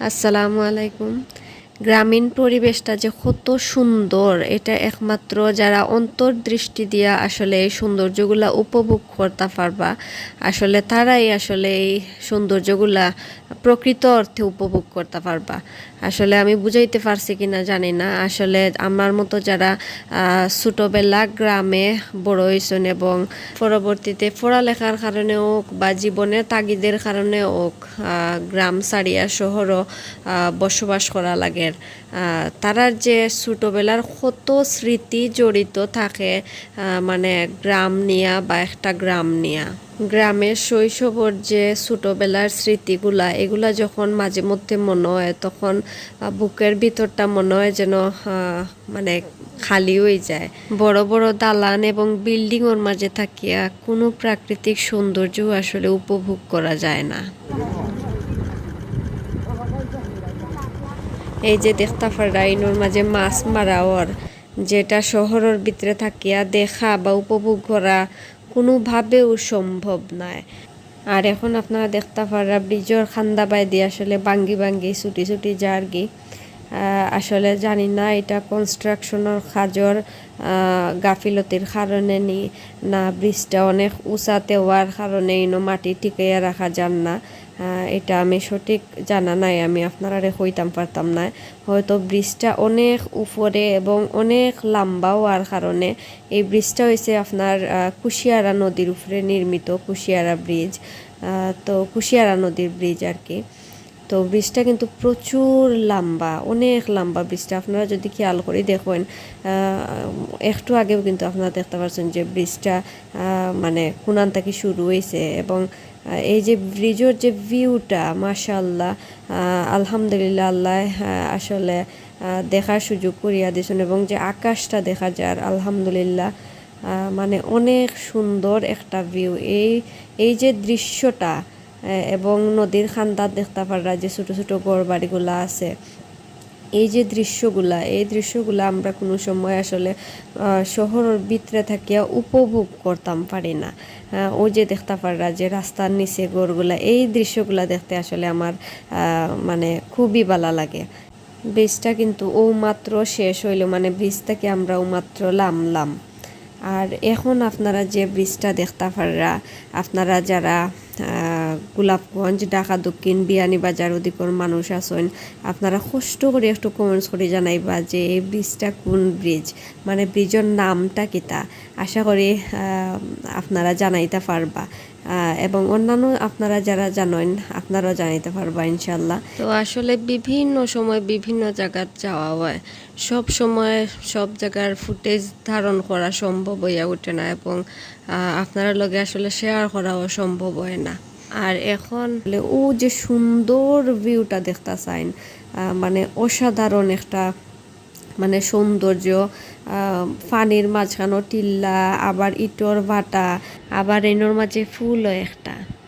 আসসালামু আলাইকুম। গ্রামীণ পরিবেশটা যে কত সুন্দর এটা একমাত্র যারা অন্তর্দৃষ্টি দিয়া আসলে এই সৌন্দর্যগুলা উপভোগ করতে পারবা, আসলে তারাই আসলে এই সৌন্দর্যগুলা প্রকৃত অর্থে উপভোগ করতে পারবা। আসলে আমি বুঝাইতে পারছি কিনা জানি না, আসলে আমার মতো যারা ছোটোবেলা গ্রামে বড় হয়েছেন এবং পরবর্তীতে পড়ালেখার কারণে হোক বা জীবনের তাগিদের কারণে হোক গ্রাম ছাড়িয়া শহরও বসবাস করা লাগে, তারার যে ছোটোবেলার কত স্মৃতি জড়িত থাকে মানে গ্রাম নিয়া বা একটা গ্রাম নিয়া। গ্রামের শৈশবর যে ছোটোবেলার স্মৃতিগুলা এগুলা যখন মাঝে মধ্যে মনে হয় তখন বুকের ভিতরটা মনে হয় যেন মানে খালি হয়ে যায়। বড় বড় দালান এবং বিল্ডিংয়ের মাঝে থাকিয়া কোনো প্রাকৃতিক সৌন্দর্য আসলে উপভোগ করা যায় না। এই যে দেখতে পারা ইনোর মাঝে মাছ মারা ওর, যেটা শহরের ভিতরে থাকিয়া দেখা বা উপভোগ করা কোনোভাবেও সম্ভব নয়। আর এখন আপনারা দেখতে পারা ব্রিজর খান্দা বাই দিয়ে আসলে বাঙ্গি বাঙ্গি ছুটি ছুটি জার্গি, আসলে জানি না এটা কনস্ট্রাকশনের কাজর গাফিলতির কারণে নি না ব্রিজটা অনেক উঁচাতে হওয়ার কারণে ইনো মাটি টিকাইয়া রাখা যান না, এটা আমি সঠিক জানা নাই, আমি আপনারা কইতাম পারতাম না। হয়তো ব্রিজটা অনেক উপরে এবং অনেক লম্বা হওয়ার কারণে এই ব্রিজটা হয়েছে আপনার কুশিয়ারা নদীর উপরে নির্মিত, কুশিয়ারা ব্রিজ। তো কুশিয়ারা নদীর ব্রিজ আর কি। তো ব্রিজটা কিন্তু প্রচুর লম্বা, অনেক লম্বা ব্রিজটা, আপনারা যদি খেয়াল করে দেখেন একটু আগেও কিন্তু আপনারা দেখতে পাচ্ছেন যে ব্রিজটা মানে কোনান থেকে শুরু হয়েছে এবং এই যে ব্রিজের যে ভিউটা মাশাআল্লাহ, আলহামদুলিল্লাহ, আল্লাহ আসলে দেখার সুযোগ করিয়া দিয়েছেন এবং যে আকাশটা দেখা যায় আলহামদুলিল্লাহ, মানে অনেক সুন্দর একটা ভিউ। এই যে দৃশ্যটা এবং নদীর খান্দা দেখতে পারা যে ছোটো ছোটো ঘর বাড়িগুলা আছে, এই যে এই দৃশ্যগুলা আমরা কোনো সময় আসলে শহরের ভিতরে থাকিয়া উপভোগ করতাম পারি না। ওই যে দেখতে পারা যে রাস্তার নিচে ঘরগুলা, এই দৃশ্যগুলা দেখতে আসলে আমার মানে খুবই ভালো লাগে। ব্রিজটা কিন্তু ও মাত্র শেষ হইল, মানে ব্রিজ থেকে আমরা ও মাত্র নামলাম। আর এখন আপনারা যে ব্রিজটা দেখতে পাররা, আপনারা যারা গোলাপগঞ্জ, ঢাকা দক্ষিণ, বিয়ানীবাজার ওদিকের মানুষ আছেন, আপনারা কষ্ট করে একটু কমেন্টস করে জানাইবা যে এই ব্রিজটা কোন ব্রিজ, মানে ব্রিজের নামটা কিতা। আশা করি আপনারা জানাইতে পারবা এবং অন্যান্য আপনারা যারা জানেন আপনারাও জানাইতে পারবা ইনশাল্লাহ। তো আসলে বিভিন্ন সময় বিভিন্ন জায়গায় যাওয়া হয়, সব সময় সব জায়গার ফুটেজ ধারণ করা সম্ভব হইয়া ওঠে না এবং আপনারা লগে আসলে শেয়ার করাও সম্ভব হয় না। আর এখন ও যে সুন্দর ভিউটা দেখতে চাইন, মানে অসাধারণ একটা মানে সৌন্দর্য, পানির মাঝখানো টিল্লা, আবার ইটর ভাটা, আবার এনোর মাঝে ফুলও একটা।